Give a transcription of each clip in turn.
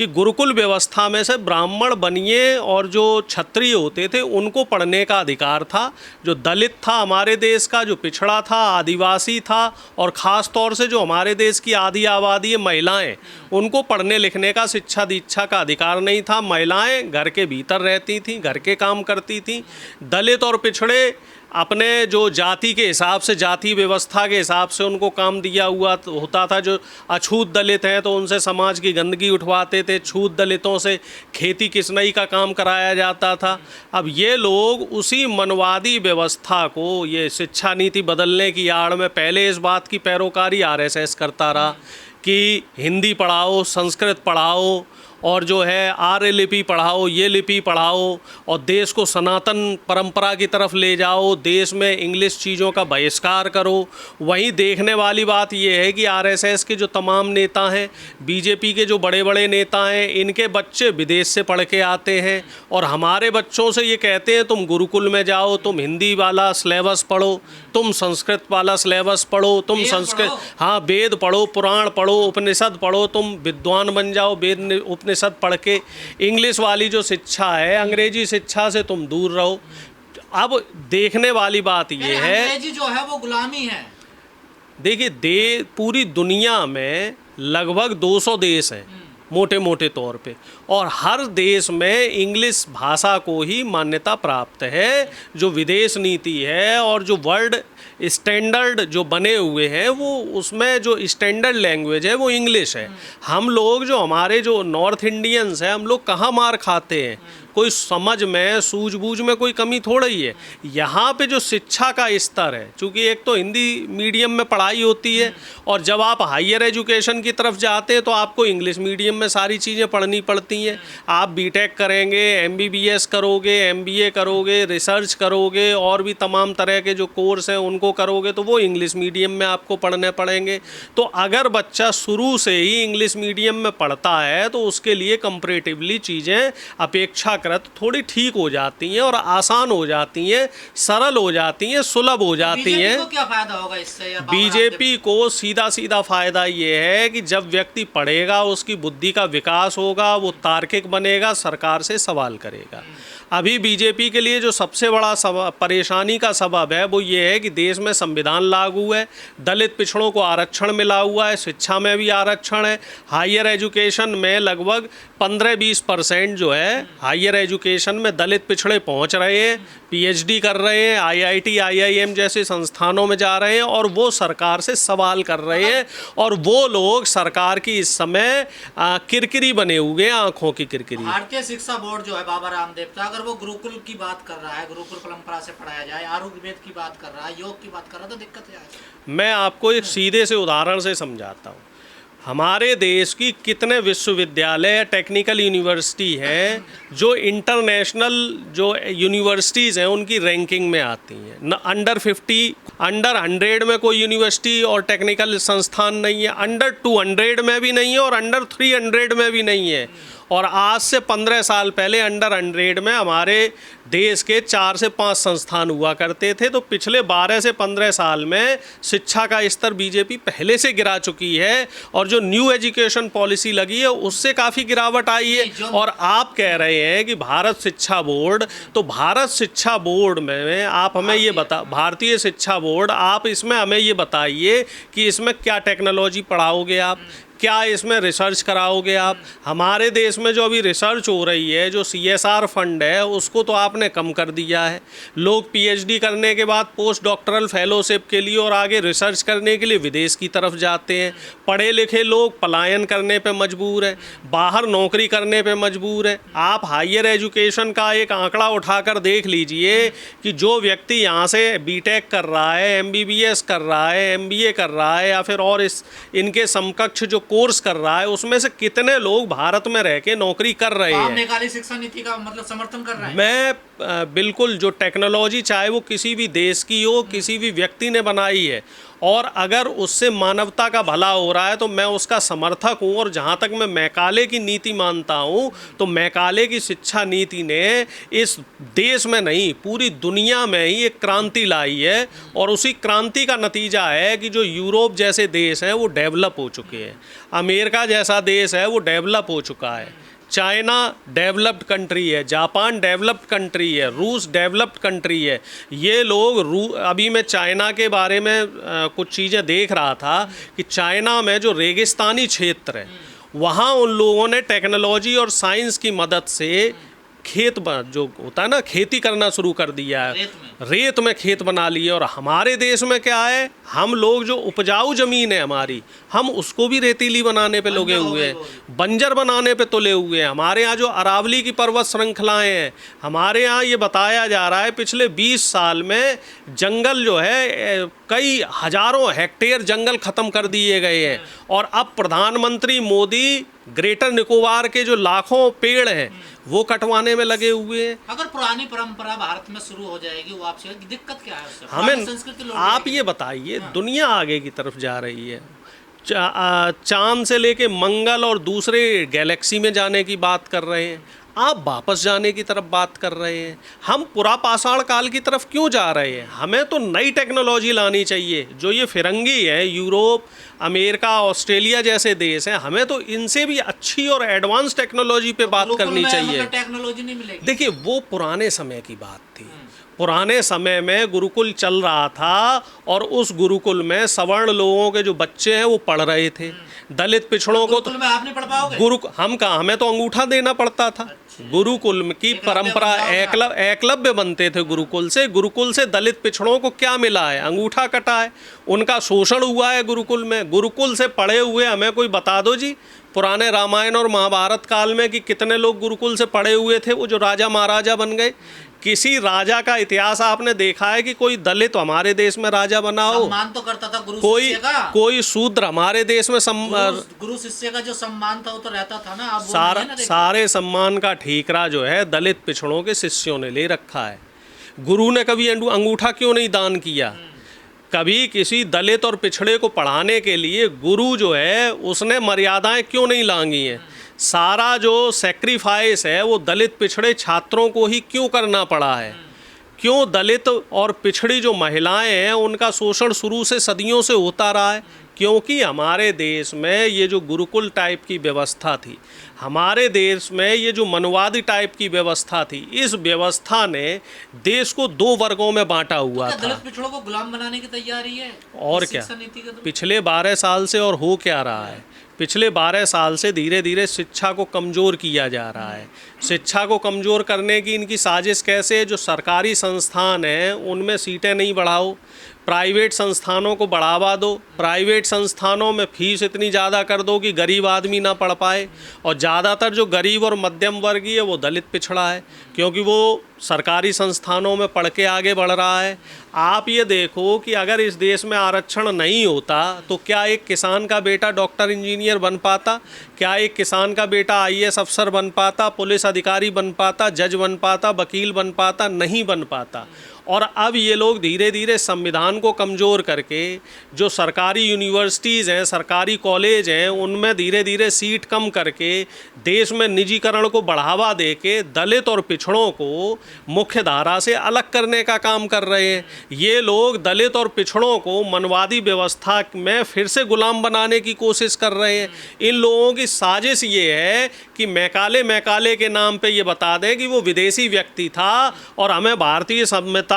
कि गुरुकुल व्यवस्था में से ब्राह्मण बनिए और जो क्षत्रिय होते थे उनको पढ़ने का अधिकार था। जो दलित था हमारे देश का, जो पिछड़ा था, आदिवासी था, और ख़ास तौर से जो हमारे देश की आधी आबादी महिलाएं, उनको पढ़ने लिखने का, शिक्षा दीक्षा का अधिकार नहीं था। महिलाएं घर के भीतर रहती थीं, घर के काम करती थीं। दलित और पिछड़े अपने जो जाति के हिसाब से, जाति व्यवस्था के हिसाब से उनको काम दिया हुआ होता था। जो अछूत दलित हैं तो उनसे समाज की गंदगी उठवाते थे, छूत दलितों से खेती किसनई का काम कराया जाता था। अब ये लोग उसी मनवादी व्यवस्था को, ये शिक्षा नीति बदलने की आड़ में पहले इस बात की पैरोकारी आरएसएस करता रहा कि हिंदी पढ़ाओ, संस्कृत पढ़ाओ, और जो है आर्य लिपि पढ़ाओ, ये लिपि पढ़ाओ, और देश को सनातन परंपरा की तरफ ले जाओ, देश में इंग्लिश चीज़ों का बहिष्कार करो। वहीं देखने वाली बात ये है कि आरएसएस के जो तमाम नेता हैं, बीजेपी के जो बड़े बड़े नेता हैं, इनके बच्चे विदेश से पढ़ के आते हैं और हमारे बच्चों से ये कहते हैं तुम गुरुकुल में जाओ, तुम हिंदी वाला सिलेबस पढ़ो, तुम संस्कृत वाला सिलेबस पढ़ो, तुम संस्कृत, हाँ, वेद पढ़ो, पुराण पढ़ो, उपनिषद पढ़ो, तुम विद्वान बन जाओ, वेद उपनिषद पढ़ के। इंग्लिश वाली जो शिक्षा है, अंग्रेजी शिक्षा से तुम दूर रहो। अब देखने वाली बात ये है, अंग्रेजी जो है वो गुलामी है। देखिए, पूरी दुनिया में लगभग 200 देश हैं मोटे मोटे तौर पे, और हर देश में इंग्लिश भाषा को ही मान्यता प्राप्त है। जो विदेश नीति है और जो वर्ल्ड स्टैंडर्ड जो बने हुए हैं, वो उसमें जो स्टैंडर्ड लैंग्वेज है वो इंग्लिश है। हम लोग, जो हमारे जो नॉर्थ इंडियंस हैं, हम लोग कहाँ मार खाते हैं? कोई समझ में, सूझबूझ में कोई कमी थोड़ा ही है। यहाँ पे जो शिक्षा का स्तर है, चूँकि एक तो हिंदी मीडियम में पढ़ाई होती है, और जब आप हायर एजुकेशन की तरफ जाते हैं तो आपको इंग्लिश मीडियम में सारी चीज़ें पढ़नी पड़ती हैं। आप बीटेक करेंगे, एमबीबीएस करोगे, एमबीए करोगे, रिसर्च करोगे, और भी तमाम तरह के जो कोर्स हैं उनको करोगे, तो वो इंग्लिश मीडियम में आपको पढ़ने पड़ेंगे। तो अगर बच्चा शुरू से ही इंग्लिश मीडियम में पढ़ता है तो उसके लिए कंपैरेटिवली चीज़ें अपेक्षाकृत थोड़ी ठीक हो जाती हैं और आसान हो जाती हैं, सरल हो जाती हैं, सुलभ हो जाती हैं। बीजेपी को क्या फायदा होगा इससे? बीजेपी को सीधा सीधा फायदा ये है कि जब व्यक्ति पढ़ेगा, उसकी बुद्धि का विकास होगा, वो तार्किक बनेगा, सरकार से सवाल करेगा। अभी बीजेपी के लिए जो सबसे बड़ा परेशानी का सबब है वो ये है कि देश में संविधान लागू है, दलित पिछड़ों को आरक्षण मिला हुआ है, शिक्षा में भी आरक्षण है, हायर एजुकेशन में लगभग 15-20% जो है हायर एजुकेशन में दलित पिछड़े पहुंच रहे हैं, पीएचडी कर रहे हैं, आईआईटी, आईआईएम जैसे संस्थानों में जा रहे हैं, और वो सरकार से सवाल कर रहे हैं। और वो लोग सरकार की इस समय किरकिरी बने हुए हैं, आँखों की किरकिरी। भारतीय शिक्षा बोर्ड जो है बाबा रामदेव का, अगर वो गुरुकुल की बात कर रहा है, गुरुकुल परंपरा से पढ़ाया जाए, आयुर्वेद की बात कर रहा है, योग की बात कर रहा है, तो दिक्कत क्या है? मैं आपको एक सीधे से उदाहरण से समझाता हूँ। हमारे देश की कितने विश्वविद्यालय, टेक्निकल यूनिवर्सिटी हैं जो इंटरनेशनल जो यूनिवर्सिटीज़ हैं उनकी रैंकिंग में आती हैं। न अंडर 50, अंडर 100 में कोई यूनिवर्सिटी और टेक्निकल संस्थान नहीं है, अंडर 200 में भी नहीं है, और अंडर 300 में भी नहीं है। और आज से 15 साल पहले अंडर 100 में हमारे देश के 4 से 5 संस्थान हुआ करते थे। तो पिछले 12 से 15 साल में शिक्षा का स्तर बीजेपी पहले से गिरा चुकी है, और जो न्यू एजुकेशन पॉलिसी लगी है उससे काफ़ी गिरावट आई है। और आप कह रहे हैं कि भारत शिक्षा बोर्ड, तो भारत शिक्षा बोर्ड में आप हमें ये भारतीय शिक्षा बोर्ड, आप इसमें हमें ये बताइए कि इसमें क्या टेक्नोलॉजी पढ़ाओगे आप, क्या इसमें रिसर्च कराओगे आप? हमारे देश में जो अभी रिसर्च हो रही है, जो CSR फंड है, उसको तो आपने कम कर दिया है। लोग पीएचडी करने के बाद पोस्ट डॉक्टरल फेलोशिप के लिए और आगे रिसर्च करने के लिए विदेश की तरफ जाते हैं। पढ़े लिखे लोग पलायन करने पे मजबूर हैं, बाहर नौकरी करने पे मजबूर है। आप हायर एजुकेशन का एक आंकड़ा उठाकर देख लीजिए कि जो व्यक्ति यहाँ से बीटेक कर रहा है, MBBS कर रहा है, MBA कर रहा है, या फिर और इनके समकक्ष जो कोर्स कर रहा है, उसमें से कितने लोग भारत में रह के नौकरी कर रहे हैं। मेघालय शिक्षा नीति का मतलब समर्थन कर रहे हैं। मैं बिल्कुल, जो टेक्नोलॉजी चाहे वो किसी भी देश की हो, किसी भी व्यक्ति ने बनाई है, और अगर उससे मानवता का भला हो रहा है तो मैं उसका समर्थक हूँ। और जहाँ तक मैं मैकाले की नीति मानता हूँ तो मैकाले की शिक्षा नीति ने इस देश में नहीं पूरी दुनिया में ही एक क्रांति लाई है। और उसी क्रांति का नतीजा है कि जो यूरोप जैसे देश हैं वो डेवलप हो चुके हैं, अमेरिका जैसा देश है वो डेवलप हो चुका है, चाइना डेवलप्ड कंट्री है, जापान डेवलप्ड कंट्री है, रूस डेवलप्ड कंट्री है। ये लोग अभी मैं चाइना के बारे में कुछ चीज़ें देख रहा था कि चाइना में जो रेगिस्तानी क्षेत्र है वहाँ उन लोगों ने टेक्नोलॉजी और साइंस की मदद से खेत जो होता है ना खेती करना शुरू कर दिया है, रेत में खेत बना लिए। और हमारे देश में क्या है, हम लोग जो उपजाऊ ज़मीन है हमारी, हम उसको भी रेतीली बनाने पे लगे हुए हैं, बंजर बनाने पे तुले हुए हैं। हमारे यहाँ जो अरावली की पर्वत श्रृंखलाएँ हैं, हमारे यहाँ ये बताया जा रहा है पिछले 20 साल में जंगल जो है कई हजारों हेक्टेयर जंगल ख़त्म कर दिए गए हैं। और अब प्रधानमंत्री मोदी ग्रेटर निकोबार के जो लाखों पेड़ हैं वो कटवाने में लगे हुए हैं। अगर पुरानी परंपरा भारत में शुरू हो जाएगी वो आपसे दिक्कत क्या है उससे? हमें संस्कृति लौट आप जाएगी। ये बताइए, दुनिया आगे की तरफ जा रही है, चांद से लेके मंगल और दूसरे गैलेक्सी में जाने की बात कर रहे हैं, आप वापस जाने की तरफ बात कर रहे हैं। हम पुरा पाषाण काल की तरफ क्यों जा रहे हैं? हमें तो नई टेक्नोलॉजी लानी चाहिए। जो ये फिरंगी है, यूरोप, अमेरिका, ऑस्ट्रेलिया जैसे देश हैं, हमें तो इनसे भी अच्छी और एडवांस टेक्नोलॉजी पे बात करनी चाहिए। टेक्नोलॉजी नहीं मिलेगी। देखिए, वो पुराने समय की बात थी। पुराने समय में गुरुकुल चल रहा था और उस गुरुकुल में सवर्ण लोगों के जो बच्चे हैं वो पढ़ रहे थे। दलित पिछड़ों को तो में आप नहीं पढ़ पाओगे। हम कहाँ, हमें तो अंगूठा देना पड़ता था। गुरुकुल की परंपरा एकलव्य बनते थे गुरुकुल से। गुरुकुल से दलित पिछड़ों को क्या मिला है? अंगूठा कटा है, उनका शोषण हुआ है गुरुकुल में। गुरुकुल से पढ़े हुए हमें कोई बता दो जी, पुराने रामायण और महाभारत काल में कि कितने लोग गुरुकुल से पढ़े हुए थे वो जो राजा महाराजा बन गए। किसी राजा का इतिहास आपने देखा है कि कोई दलित हमारे देश में राजा बना हो? सम्मान तो करता था गुरु शिष्य का। कोई शूद्र हमारे देश में गुरु शिष्य का जो सम्मान था वो तो रहता था ना। अब सारे सम्मान का ठीकरा जो है दलित पिछड़ों के शिष्यों ने ले रखा है। गुरु ने कभी अंगूठा क्यों नहीं दान किया? कभी किसी दलित और पिछड़े को पढ़ाने के लिए गुरु जो है उसने मर्यादाएं क्यों नहीं लांगी हैं? सारा जो सेक्रीफाइस है वो दलित पिछड़े छात्रों को ही क्यों करना पड़ा है? क्यों दलित और पिछड़ी जो महिलाएं हैं उनका शोषण शुरू से सदियों से होता रहा है? क्योंकि हमारे देश में ये जो गुरुकुल टाइप की व्यवस्था थी, हमारे देश में ये जो मनवादी टाइप की व्यवस्था थी, इस व्यवस्था ने देश को 2 वर्गों में बांटा हुआ था। दलित पिछड़ों को गुलाम बनाने की तैयारी है और क्या पिछले 12 साल से और हो क्या रहा है? पिछले 12 साल से धीरे धीरे शिक्षा को कमज़ोर किया जा रहा है। शिक्षा को कमज़ोर करने की इनकी साजिश कैसे है? जो सरकारी संस्थान हैं उनमें सीटें नहीं बढ़ाओ, प्राइवेट संस्थानों को बढ़ावा दो, प्राइवेट संस्थानों में फीस इतनी ज़्यादा कर दो कि गरीब आदमी ना पढ़ पाए। और ज़्यादातर जो गरीब और मध्यम वर्गीय है वो दलित पिछड़ा है, क्योंकि वो सरकारी संस्थानों में पढ़ के आगे बढ़ रहा है। आप ये देखो कि अगर इस देश में आरक्षण नहीं होता तो क्या एक किसान का बेटा डॉक्टर इंजीनियर बन पाता? क्या एक किसान का बेटा IAS अफसर बन पाता, पुलिस अधिकारी बन पाता, जज बन पाता, वकील बन पाता? नहीं बन पाता। और अब ये लोग धीरे धीरे संविधान को कमज़ोर करके जो सरकारी यूनिवर्सिटीज़ हैं, सरकारी कॉलेज हैं, उनमें धीरे धीरे सीट कम करके देश में निजीकरण को बढ़ावा दे के दलित और पिछड़ों को मुख्य धारा से अलग करने का काम कर रहे हैं। ये लोग दलित और पिछड़ों को मनवादी व्यवस्था में फिर से गुलाम बनाने की कोशिश कर रहे हैं। इन लोगों की साजिश ये है कि मैकाले के नाम पे ये बता दें कि वो विदेशी व्यक्ति था और हमें भारतीय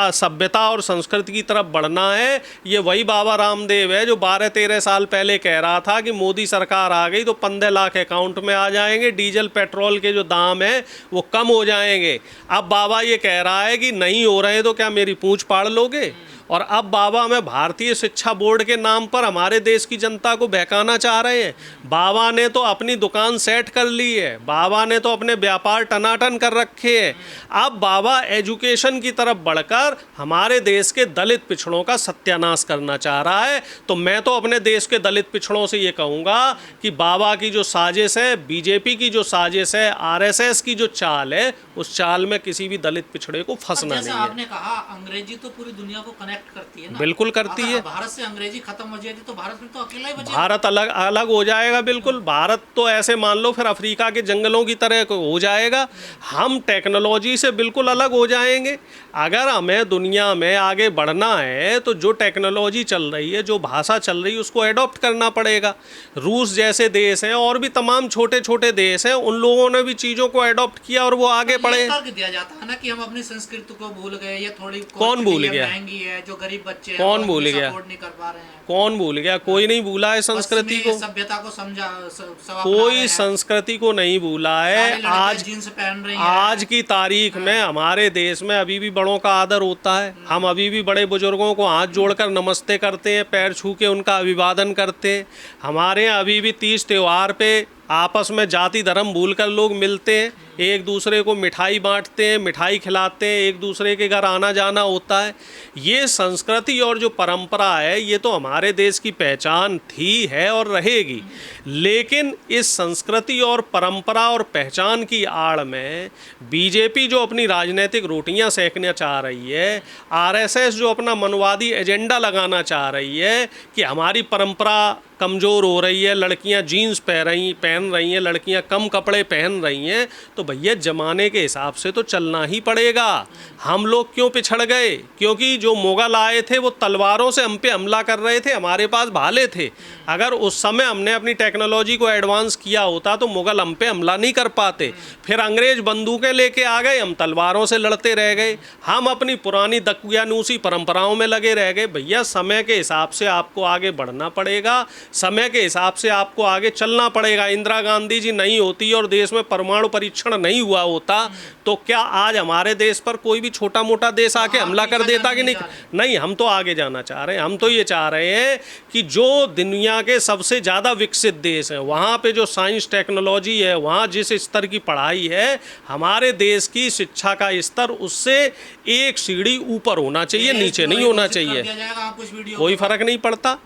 सभ्यता और संस्कृति की तरफ बढ़ना है। ये वही बाबा रामदेव है जो 12-13 साल पहले कह रहा था कि मोदी सरकार आ गई तो 15 लाख अकाउंट में आ जाएंगे, डीजल पेट्रोल के जो दाम हैं वो कम हो जाएंगे। अब बाबा ये कह रहा है कि नहीं हो रहे तो क्या मेरी पूंछ पाड़ लोगे? और अब बाबा हमें भारतीय शिक्षा बोर्ड के नाम पर हमारे देश की जनता को बहकाना चाह रहे हैं। बाबा ने तो अपनी दुकान सेट कर ली है, बाबा ने तो अपने व्यापार टनाटन कर रखे हैं। अब बाबा एजुकेशन की तरफ बढ़कर हमारे देश के दलित पिछड़ों का सत्यानाश करना चाह रहा है। तो मैं तो अपने देश के दलित पिछड़ों से ये कहूँगा कि बाबा की जो साजिश है, बीजेपी की जो साजिश है, RSS की जो चाल है, उस चाल में किसी भी दलित पिछड़े को फंसना नहीं है। आपने कहा अंग्रेजी तो पूरी दुनिया को कनेक्ट रिफ्लेक्ट करती है ना। बिल्कुल करती अगर है। भारत से अंग्रेजी खत्म हो जाती तो भारत में तो अकेला ही बचेगा। भारत अलग अलग हो जाएगा, बिल्कुल। भारत तो ऐसे मान लो फिर अफ्रीका के जंगलों की तरह हो जाएगा। हम टेक्नोलॉजी से बिल्कुल अलग हो जाएंगे। अगर हमें दुनिया में आगे बढ़ना है तो जो टेक्नोलॉजी चल रही है, जो भाषा चल रही है, उसको एडॉप्ट करना पड़ेगा। रूस जैसे देश हैं और भी तमाम छोटे छोटे देश हैं, उन लोगों ने भी चीज़ों को एडॉप्ट किया और वो आगे तो बढ़े। ये तर्क दिया जाता है ना कि हम अपनी संस्कृति को भूल गए, ये थोड़ी कौन भूल गया? महंगी है, जो गरीब बच्चे हैं कौन वो भूल इसे गया? अफोर्ड नहीं कर पा रहे हैं। कौन भूल गया? कोई नहीं भूला है संस्कृति को। सभ्यता को समझा सब अपना रहे कोई हैं। संस्कृति को नहीं भूला है। सारी लड़कियां आज जीन्स पहन रही हैं। आज की तारीख में हमारे देश में अभी भी बड़ों का आदर होता है। हम अभी भी बड़े बुजुर्गों को हाथ जोड़कर नमस्ते करते हैं, पैर छू के उनका अभिवादन करते हैं। हमारे यहाँ अभी भी 30 त्योहार पे आपस में जाति धर्म भूलकर लोग मिलते हैं, एक दूसरे को मिठाई बांटते हैं, मिठाई खिलाते हैं, एक दूसरे के घर आना जाना होता है। ये संस्कृति और जो परंपरा है, ये तो हमारे देश की पहचान थी, है और रहेगी। लेकिन इस संस्कृति और परंपरा और पहचान की आड़ में बीजेपी जो अपनी राजनीतिक रोटियां सेकना चाह रही है, आरएसएस जो अपना मनवादी एजेंडा लगाना चाह रही है कि हमारी परंपरा कमज़ोर हो रही है, लड़कियां जीन्स पहन रही हैं, लड़कियां कम कपड़े पहन रही हैं, तो भैया ज़माने के हिसाब से तो चलना ही पड़ेगा। हम लोग क्यों पिछड़ गए? क्योंकि जो मुग़ल आए थे वो तलवारों से हम पे हमला कर रहे थे, हमारे पास भाले थे। अगर उस समय हमने अपनी टेक्नोलॉजी को एडवांस किया होता तो मुग़ल हम पे हमला नहीं कर पाते। फिर अंग्रेज़ बंदूकें लेके आ गए, हम तलवारों से लड़ते रह गए, हम अपनी पुरानी दकियानूसी परंपराओं में लगे रह गए। भैया समय के हिसाब से आपको आगे बढ़ना पड़ेगा, समय के हिसाब से आपको आगे चलना पड़ेगा। इंदिरा गांधी जी नहीं होती और देश में परमाणु परीक्षण नहीं हुआ होता तो क्या आज हमारे देश पर कोई भी छोटा मोटा देश आके हमला कर देता कि नहीं? नहीं, हम तो आगे जाना चाह रहे हैं। हम तो ये चाह रहे हैं कि जो दुनिया के सबसे ज़्यादा विकसित देश हैं, वहाँ पे जो साइंस टेक्नोलॉजी है, वहाँ जिस स्तर की पढ़ाई है, हमारे देश की शिक्षा का स्तर उससे एक सीढ़ी ऊपर होना चाहिए, नीचे नहीं होना चाहिए। कोई फर्क नहीं पड़ता।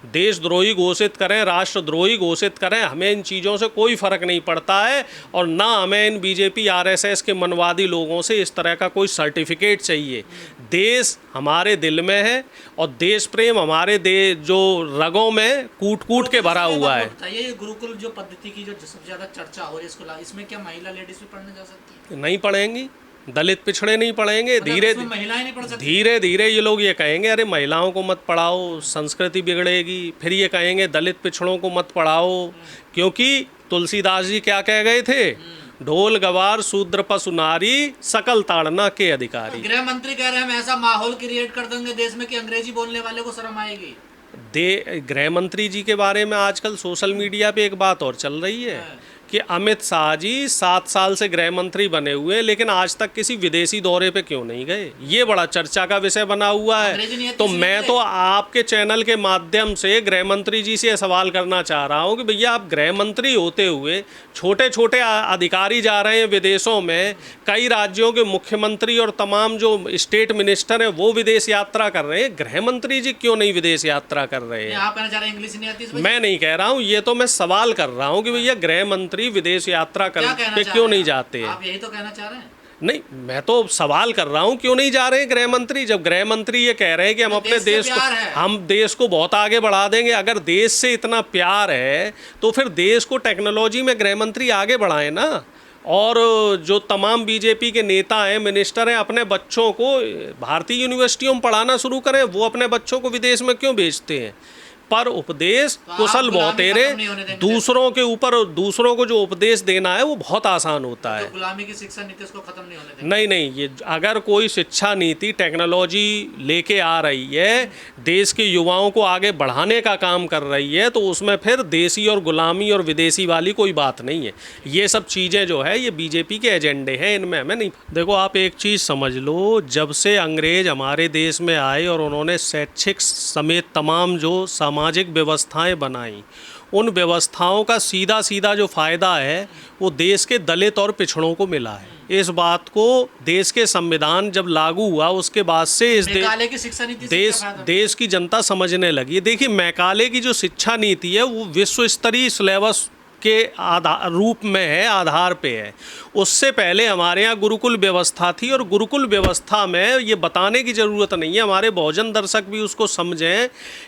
देशद्रोही घोषित करें, राष्ट्रद्रोही घोषित करें, हमें इन चीज़ों से कोई फ़र्क नहीं पड़ता है। और ना हमें इन बीजेपी आरएसएस के मनवादी लोगों से इस तरह का कोई सर्टिफिकेट चाहिए। देश हमारे दिल में है और देश प्रेम हमारे जो रगों में कूट कूट के भरा हुआ है। ये गुरुकुल जो पद्धति की जो सबसे ज़्यादा चर्चा हो रही है, इसमें क्या महिला लेडीज भी पढ़ने जा सकती है? नहीं पढ़ेंगी, दलित पिछड़े नहीं पढ़ेंगे। महिलाएं नहीं पढ़ सकती। धीरे धीरे ये लोग ये कहेंगे अरे महिलाओं को मत पढ़ाओ, संस्कृति बिगड़ेगी। फिर ये कहेंगे दलित पिछड़ों को मत पढ़ाओ, क्योंकि तुलसीदास जी क्या कह गए थे? ढोल गवार शूद्र पशु नारी सकल ताड़ना के अधिकारी। गृह मंत्री कह रहे हैं हम ऐसा माहौल क्रिएट कर देंगे देश में कि अंग्रेजी बोलने वाले को शर्म आएगी। गृह मंत्री जी के बारे में आजकल सोशल मीडिया पे एक बात और चल रही है कि अमित शाह जी 7 साल से गृह मंत्री बने हुए, लेकिन आज तक किसी विदेशी दौरे पे क्यों नहीं गए? ये बड़ा चर्चा का विषय बना हुआ है। तो मैं तो आपके चैनल के माध्यम से गृह मंत्री जी से सवाल करना चाह रहा हूँ कि भैया आप गृह मंत्री होते हुए छोटे छोटे अधिकारी जा रहे हैं विदेशों में, कई राज्यों के मुख्यमंत्री और तमाम जो स्टेट मिनिस्टर हैं वो विदेश यात्रा कर रहे हैं, गृह मंत्री जी क्यों नहीं विदेश यात्रा कर रहे हैं? आप कहना चाह रहे हैं इंग्लिश नहीं आती? मैं नहीं कह रहा हूँ, ये तो मैं सवाल कर रहा हूँ कि भैया गृह मंत्री विदेश यात्रा करने क्यों नहीं जाते हैं? आप यही तो कहना चाह रहे हैं? नहीं, मैं तो सवाल कर रहा हूँ क्यों नहीं जा रहे हैं गृह मंत्री। जब गृह मंत्री ये कह रहे हैं कि हम अपने देश को बहुत आगे बढ़ा देंगे, अगर देश से इतना प्यार है तो फिर देश को टेक्नोलॉजी में गृह मंत्री आगे बढ़ाए ना। और जो तमाम बीजेपी के नेता हैं, मिनिस्टर हैं, अपने बच्चों को भारतीय यूनिवर्सिटियों में पढ़ाना शुरू करें। वो अपने बच्चों को विदेश में क्यों भेजते हैं? पर उपदेश कुशल बहुतेरे, दूसरों के ऊपर दूसरों को जो उपदेश देना है वो बहुत आसान होता है। गुलामी की शिक्षा नीति उसको खत्म नहीं होने देंगे। नहीं, ये अगर कोई शिक्षा नीति टेक्नोलॉजी लेके आ रही है, देश के युवाओं को आगे बढ़ाने का काम कर रही है, तो उसमें फिर देसी और गुलामी और विदेशी वाली कोई बात नहीं है। ये सब चीज़ें जो है ये बीजेपी के एजेंडे हैं, इनमें हमें नहीं। देखो आप एक चीज़ समझ लो, जब से अंग्रेज हमारे देश में आए और उन्होंने शैक्षिक समेत तमाम जो सामाजिक व्यवस्थाएं बनाई, उन व्यवस्थाओं का सीधा सीधा जो फ़ायदा है वो देश के दलित और पिछड़ों को मिला है। इस बात को देश के संविधान जब लागू हुआ उसके बाद से इस देश की जनता समझने लगी। देखिए, मैकाले की जो शिक्षा नीति है वो विश्व स्तरीय सिलेबस के रूप में है, आधार पे है। उससे पहले हमारे यहाँ गुरुकुल व्यवस्था थी, और गुरुकुल व्यवस्था में ये बताने की ज़रूरत नहीं है, हमारे बहुजन दर्शक भी उसको समझें